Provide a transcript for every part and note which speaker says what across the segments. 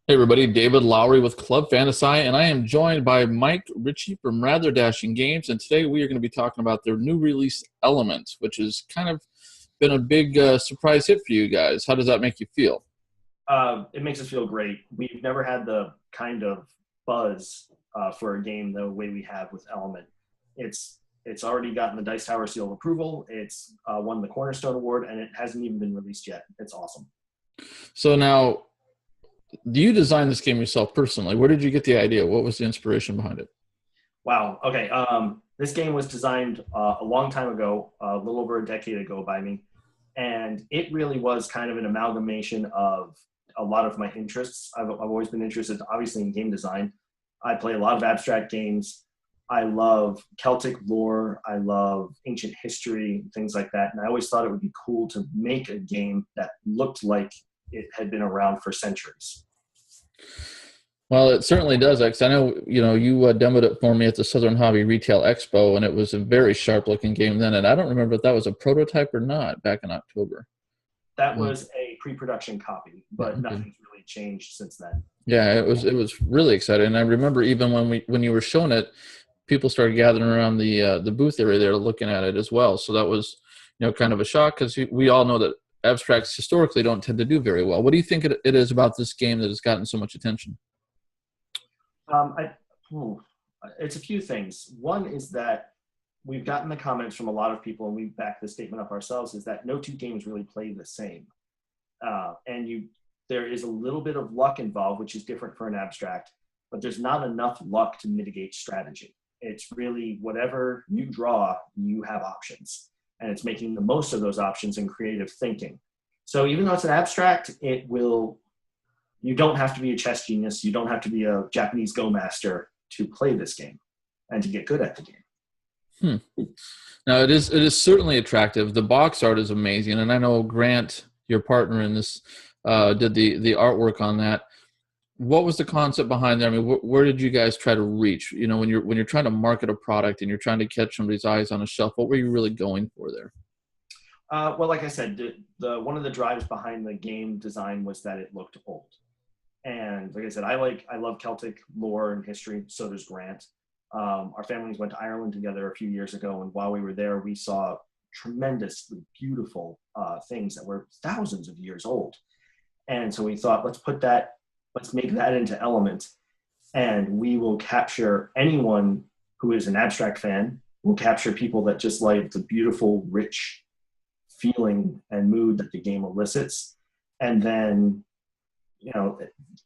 Speaker 1: Hey everybody, David Lowry with Club Fantasci, and I am joined by Mike Richie from Rather Dashing Games, and today we are going to be talking about their new release Element, which has kind of been a big surprise hit for you guys. How does that make you feel?
Speaker 2: It makes us feel great. We've never had the kind of buzz for a game the way we have with Element. It's already gotten the Dice Tower seal of approval. It's won the Cornerstone Award, and it hasn't even been released yet. It's awesome.
Speaker 1: So now, do you design this game yourself personally? Where did you get the idea? What was the inspiration behind it?
Speaker 2: Wow. Okay. This game was designed a long time ago, a little over a decade ago by me, and it really was kind of an amalgamation of a lot of my interests. I've always been interested, obviously, in game design. I play a lot of abstract games. I love Celtic lore. I love ancient history, things like that. And I always thought it would be cool to make a game that looked like it had been around for centuries.
Speaker 1: Well, it certainly does. 'Cause I know you demoed it for me at the Southern Hobby Retail Expo, and it was a very sharp-looking game then. And I don't remember if that was a prototype or not back in October.
Speaker 2: That was a pre-production copy,
Speaker 1: Yeah,
Speaker 2: but
Speaker 1: okay.
Speaker 2: nothing's really changed since then.
Speaker 1: Yeah, it was really exciting. And I remember even when you were showing it, people started gathering around the booth area there looking at it as well. So that was kind of a shock because we all know that abstracts historically don't tend to do very well. What do you think it is about this game that has gotten so much attention?
Speaker 2: Um, I, hmm, it's a few things. One is that we've gotten the comments from a lot of people, and we back the statement up ourselves, is that no two games really play the same. And there is a little bit of luck involved, which is different for an abstract, but there's not enough luck to mitigate strategy. It's really whatever you draw, you have options. And it's making the most of those options in creative thinking. So even though it's an abstract, you don't have to be a chess genius. You don't have to be a Japanese Go master to play this game and to get good at the game.
Speaker 1: Hmm. Now it is certainly attractive. The box art is amazing, and I know Grant, your partner in this, did the artwork on that. What was the concept behind that? I mean, where did you guys try to reach? When you're trying to market a product and you're trying to catch somebody's eyes on a shelf, what were you really going for there?
Speaker 2: Well, like I said, one of the drives behind the game design was that it looked old. And like I said, I love Celtic lore and history. So does Grant. Our families went to Ireland together a few years ago, and while we were there, we saw tremendously beautiful things that were thousands of years old. And so we thought, let's make that into Element, and we will capture anyone who is an abstract fan. We'll capture people that just like the beautiful, rich feeling and mood that the game elicits, and then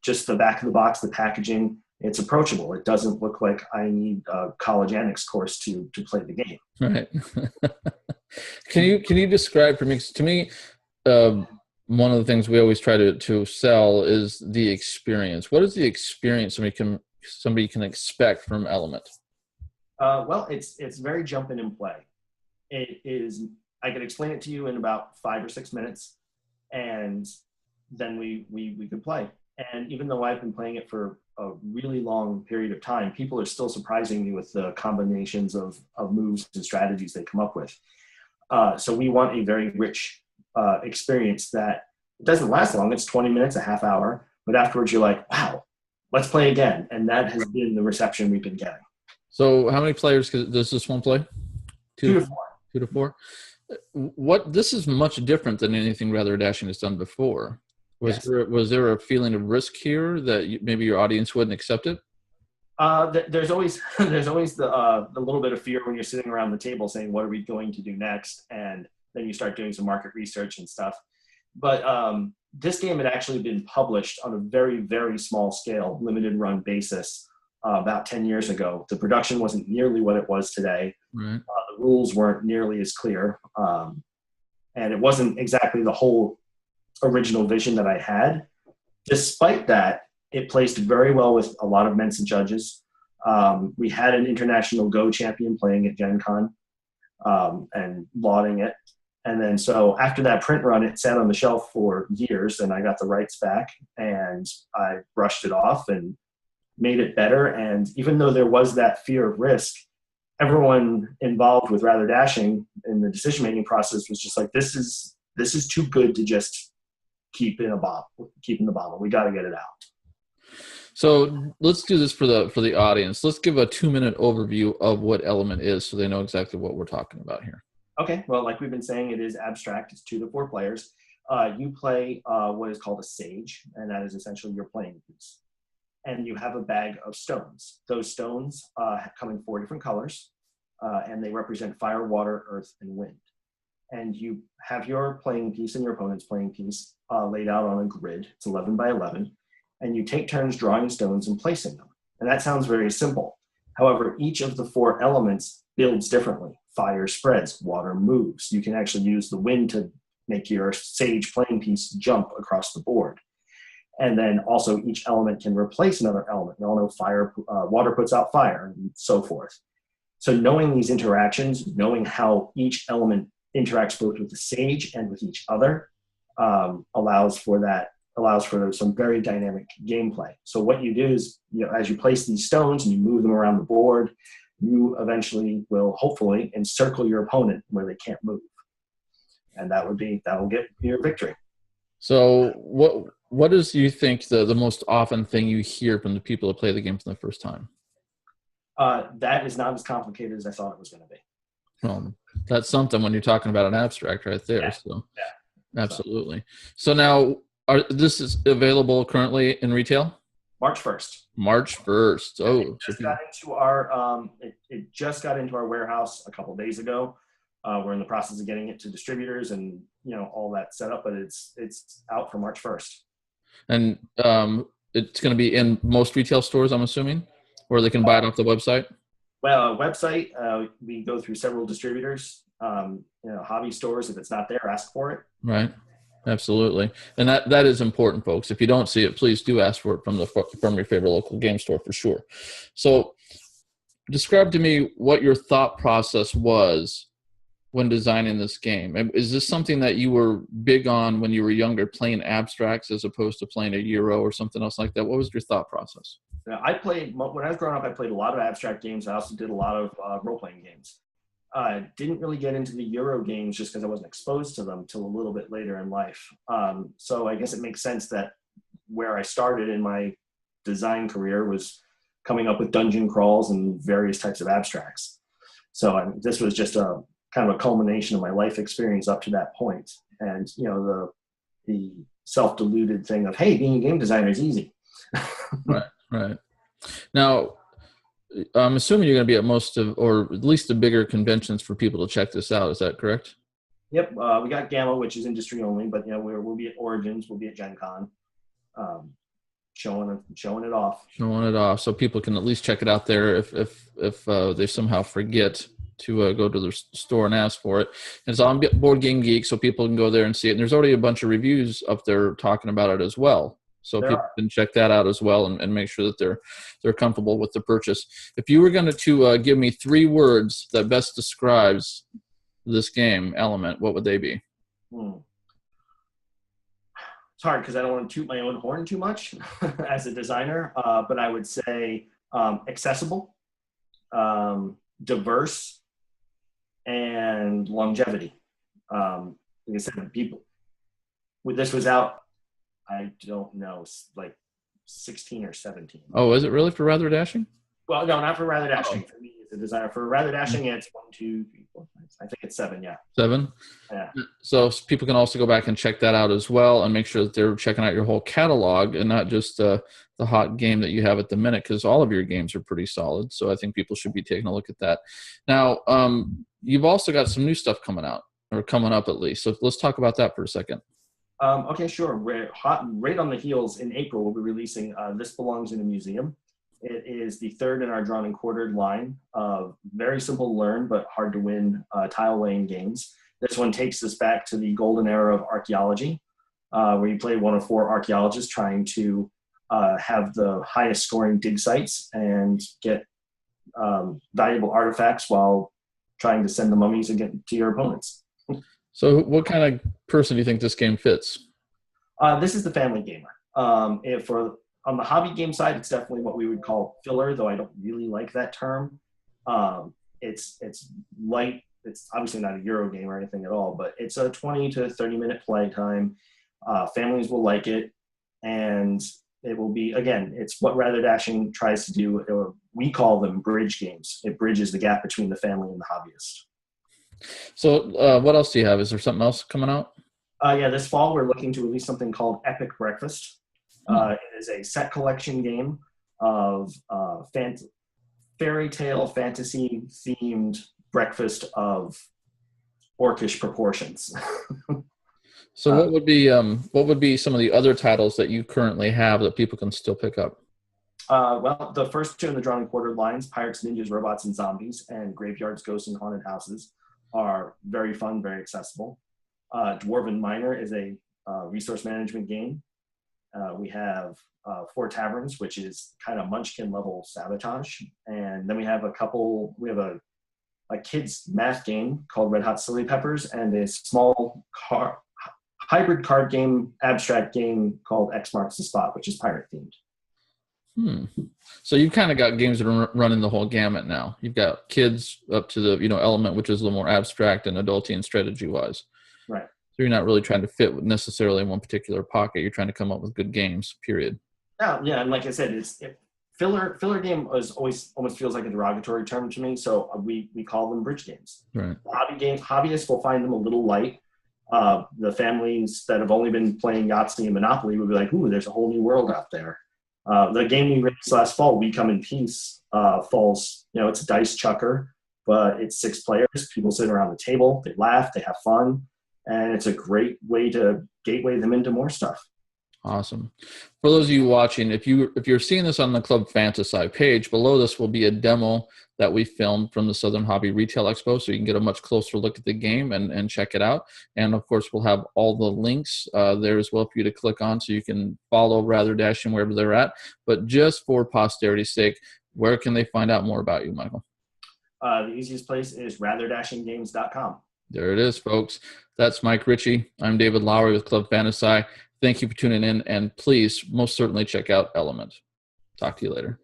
Speaker 2: just the back of the box, the packaging, it's approachable. It doesn't look like I need a college annex course to play the game.
Speaker 1: Right. Can you describe for me? 'Cause to me, uh, one of the things we always try to sell is the experience. What is the experience somebody can expect from Element?
Speaker 2: Well, it's very jump in and play. It is. I could explain it to you in about 5 or 6 minutes, and then we could play. And even though I've been playing it for a really long period of time, people are still surprising me with the combinations of moves and strategies they come up with. So we want a very rich experience that doesn't last long. It's 20 minutes, a half hour, but afterwards you're like, wow, let's play again. And that has been the reception we've been getting.
Speaker 1: So, how many players does this one play? Two
Speaker 2: Two
Speaker 1: to
Speaker 2: to
Speaker 1: four.
Speaker 2: four.
Speaker 1: 2 to 4. What this is much different than anything Rather Dashing has done before. Was
Speaker 2: Yes.
Speaker 1: there was there a feeling of risk here that maybe your audience wouldn't accept it?
Speaker 2: There's always the little bit of fear when you're sitting around the table saying, what are we going to do next? And then you start doing some market research and stuff. But this game had actually been published on a very, very small scale, limited run basis about 10 years ago. The production wasn't nearly what it was today.
Speaker 1: Right.
Speaker 2: The rules weren't nearly as clear. And it wasn't exactly the whole original vision that I had. Despite that, it placed very well with a lot of Mensa judges. We had an international Go champion playing at Gen Con and lauding it. And then so after that print run, it sat on the shelf for years, and I got the rights back, and I brushed it off and made it better. And even though there was that fear of risk, everyone involved with Rather Dashing in the decision-making process was just like, this is too good to just keep in the bottle. We got to get it out.
Speaker 1: So let's do this for the audience. Let's give a 2-minute overview of what element is, so they know exactly what we're talking about here.
Speaker 2: Okay, well, like we've been saying, it is abstract. It's 2 to 4 players. You play what is called a sage, and that is essentially your playing piece. And you have a bag of stones. Those stones come in 4 different colors, and they represent fire, water, earth, and wind. And you have your playing piece and your opponent's playing piece laid out on a grid. It's 11 by 11. And you take turns drawing stones and placing them. And that sounds very simple. However, each of the 4 elements builds differently. Fire spreads, water moves. You can actually use the wind to make your sage playing piece jump across the board. And then also each element can replace another element. You all know fire, water puts out fire, and so forth. So knowing these interactions, knowing how each element interacts both with the sage and with each other, allows for some very dynamic gameplay. So what you do is, as you place these stones and you move them around the board, you eventually will hopefully encircle your opponent where they can't move. And that will get your victory.
Speaker 1: So what is, you think, the most often thing you hear from the people that play the game for the first time?
Speaker 2: That is not as complicated as I thought it was going to be.
Speaker 1: Well, that's something when you're talking about an abstract right there.
Speaker 2: Yeah.
Speaker 1: So
Speaker 2: Yeah.
Speaker 1: absolutely. So now, this is available currently in retail?
Speaker 2: March 1st.
Speaker 1: March 1st. Oh,
Speaker 2: it just got into our warehouse a couple days ago. We're in the process of getting it to distributors and all that set up, but it's out for March 1st.
Speaker 1: And it's going to be in most retail stores, I'm assuming, or they can buy it off the website?
Speaker 2: Well, website, we go through several distributors, hobby stores. If it's not there, ask for it.
Speaker 1: Right. Absolutely. And that is important, folks. If you don't see it, please do ask for it from your favorite local game store for sure. So describe to me what your thought process was when designing this game. Is this something that you were big on when you were younger, playing abstracts as opposed to playing a Euro or something else like that? What was your thought process?
Speaker 2: When I was growing up, I played a lot of abstract games. I also did a lot of role-playing games. Didn't really get into the Euro games just because I wasn't exposed to them till a little bit later in life. So I guess it makes sense that where I started in my design career was coming up with dungeon crawls and various types of abstracts. So this was just a kind of a culmination of my life experience up to that point. And, the self-deluded thing of, hey, being a game designer is easy.
Speaker 1: Right. Now, I'm assuming you're going to be at most of, or at least the bigger conventions for people to check this out. Is that correct?
Speaker 2: Yep. We got Gamma, which is industry only, but we'll be at Origins, we'll be at Gen Con, showing it off. Showing it off,
Speaker 1: so people can at least check it out there if they somehow forget to go to the store and ask for it. And it's on Board Game Geek, so people can go there and see it. And there's already a bunch of reviews up there talking about it as well. So people can check that out as well and make sure that they're comfortable with the purchase. If you were going to give me 3 words that best describes this game element, what would they be?
Speaker 2: It's hard because I don't want to toot my own horn too much as a designer, but I would say accessible, diverse, and longevity. Like I said, this was out, I don't know, like 16 or 17.
Speaker 1: Oh, is it really for Rather Dashing?
Speaker 2: Well, no, not for Rather Dashing. For me, as a designer, for Rather Dashing, it's 1, 2, 3, 4, 5. I think it's 7. Yeah.
Speaker 1: 7.
Speaker 2: Yeah.
Speaker 1: So people can also go back and check that out as well, and make sure that they're checking out your whole catalog and not just the hot game that you have at the minute, because all of your games are pretty solid. So I think people should be taking a look at that. Now, you've also got some new stuff coming out, or coming up at least. So let's talk about that for a second.
Speaker 2: Okay, sure. Right on the heels in April, we'll be releasing This Belongs in a Museum. It is the 3rd in our drawn and quartered line of very simple to learn but hard to win tile laying games. This one takes us back to the golden era of archaeology, where you play one of 4 archaeologists trying to have the highest scoring dig sites and get valuable artifacts while trying to send the mummies again to your opponents.
Speaker 1: So what kind of person do you think this game fits?
Speaker 2: This is the family gamer. On the hobby game side, it's definitely what we would call filler, though I don't really like that term. It's light. It's obviously not a Euro game or anything at all, but it's a 20 to 30 minute play time. Families will like it, and It will be, again, it's what Rather Dashing tries to do. Or we call them bridge games. It bridges the gap between the family and the hobbyist.
Speaker 1: So what else do you have? Is there something else coming out?
Speaker 2: Yeah, this fall we're looking to release something called Epic Breakfast. It is a set collection game of fairy tale fantasy themed breakfast of orcish proportions.
Speaker 1: So what would be some of the other titles that you currently have that people can still pick up?
Speaker 2: Well, the first two in the Drawn and Quartered lines, Pirates, Ninjas, Robots, and Zombies, and Graveyards, Ghosts, and Haunted Houses, are very fun, very accessible. Dwarven Miner is a resource management game. We have Four Taverns, which is kind of Munchkin level sabotage. And then we have a kid's math game called Red Hot Silly Peppers, and a small hybrid card game, abstract game called X Marks the Spot, which is pirate themed.
Speaker 1: So you've kind of got games that are running the whole gamut now. You've got kids up to the Element, which is a little more abstract and adulty and strategy wise.
Speaker 2: Right.
Speaker 1: So you're not really trying to fit necessarily in one particular pocket. You're trying to come up with good games. Period.
Speaker 2: Yeah, and like I said, filler game is always almost feels like a derogatory term to me. So we call them bridge games.
Speaker 1: Right.
Speaker 2: Hobbyists will find them a little light. The families that have only been playing Yahtzee and Monopoly would be like, ooh, there's a whole new world out there. The game we released last fall, We Come in Peace, falls, it's a dice chucker, but it's 6 players. People sit around the table, they laugh, they have fun, and it's a great way to gateway them into more stuff.
Speaker 1: Awesome. For those of you watching, if you're seeing this on the Club Fantasci page, below this will be a demo that we filmed from the Southern Hobby Retail Expo, so you can get a much closer look at the game and check it out. And of course, we'll have all the links there as well for you to click on, so you can follow Rather Dashing wherever they're at. But just for posterity's sake, where can they find out more about you, Michael?
Speaker 2: The easiest place is ratherdashinggames.com.
Speaker 1: There it is, folks. That's Mike Richie. I'm David Lowry with Club Fantasci. Thank you for tuning in, and please most certainly check out Element. Talk to you later.